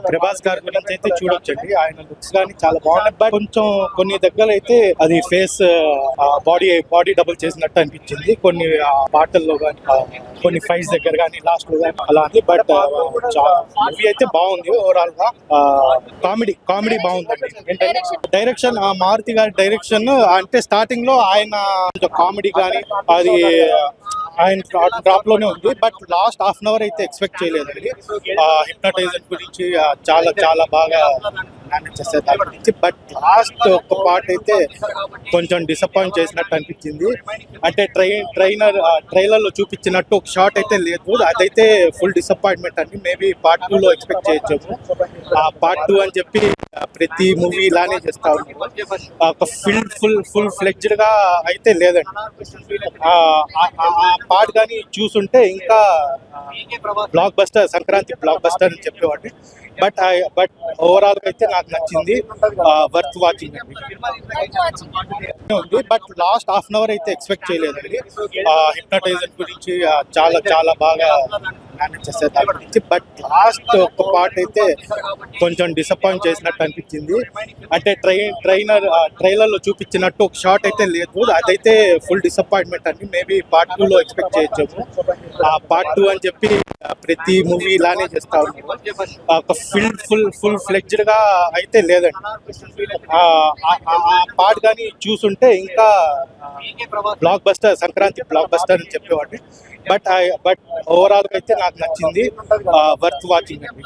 ప్రభాస్ గారి గురించి అయితే చూడొచ్చండి. ఆయన లుక్స్ కానీ చాలా బాగున్నాయి. బట్ కొంచెం కొన్ని దగ్గర అయితే అది ఫేస్ బాడీ డబుల్ చేసినట్టు అనిపించింది. కొన్ని పాటల్లో కానీ కొన్ని ఫైట్స్ దగ్గర కానీ లాస్ట్ లో కానీ అలా ఉంది. బట్ మూవీ అయితే బాగుంది. ఓవరాల్ గా కామెడీ బాగుందండి. డైరెక్షన్ మారుతి గారి డైరెక్షన్ అంటే స్టార్టింగ్ లో ఆయన కామెడీ కానీ అది ఆయన డ్రాప్ లోనే ఉంది. But last half an hour అయితే ఎక్స్పెక్ట్ చేయలేదండి. హిప్నటైజర్ గురించి చాలా బాగా మేనేజ్ చేశారు దాని గురించి. బట్ లాస్ట్ ఒక పార్ట్ అయితే కొంచెం డిసప్పాయింట్ చేసినట్టు అనిపించింది. అంటే ట్రైలర్ లో చూపించినట్టు ఒక షాట్ అయితే లేదు. అదైతే ఫుల్ డిసప్పాయింట్మెంట్ అండి. మేబీ పార్ట్ 2 లో ఎక్స్పెక్ట్ చేయొచ్చు. పార్ట్ 2 అని చెప్పి ప్రతి మూవీ ఇలానే చేస్తా ఉన్నారు. ఒక ఫుల్ ఫ్లెడ్జ్డ్ గా అయితే లేదండి. ఆ పార్ట్ కానీ చూసుంటే ఇంకా block buster, Sankranti block buster అని చెప్పేవాడిని. బట్ ఓవరాల్ గా అయితే నాకు నచ్చింది. వర్త్ వాచింగ్ అండి ఉంది. But last half an hour అయితే ఎక్స్పెక్ట్ చేయలేదండి. హిప్నటైజర్ గురించి చాలా బాగా మేనేజ్ చేశారు దాని గురించి. బట్ లాస్ట్ ఒక పార్ట్ అయితే కొంచెం డిసప్పాయింట్ చేసినట్టు అనిపించింది. అంటే ట్రైలర్ లో చూపించినట్టు ఒక షాట్ అయితే లేదు. అదైతే ఫుల్ డిసప్పాయింట్మెంట్ అండి. మేబీ పార్ట్ 2 లో ఎక్స్పెక్ట్ చేయొచ్చు. పార్ట్ 2 అని చెప్పి ప్రతి మూవీ ఇలానే చేస్తా ఉన్నారు. ఒక ఫుల్ ఫ్లెడ్జ్డ్ గా అయితే లేదండి. పార్ట్ కానీ చూసుంటే ఇంకా block buster, Sankranti block buster అని చెప్పేవాడిని. బట్ ఓవరాల్ గా అయితే నాకు నచ్చింది. వర్త్ వాచింగ్ అండి.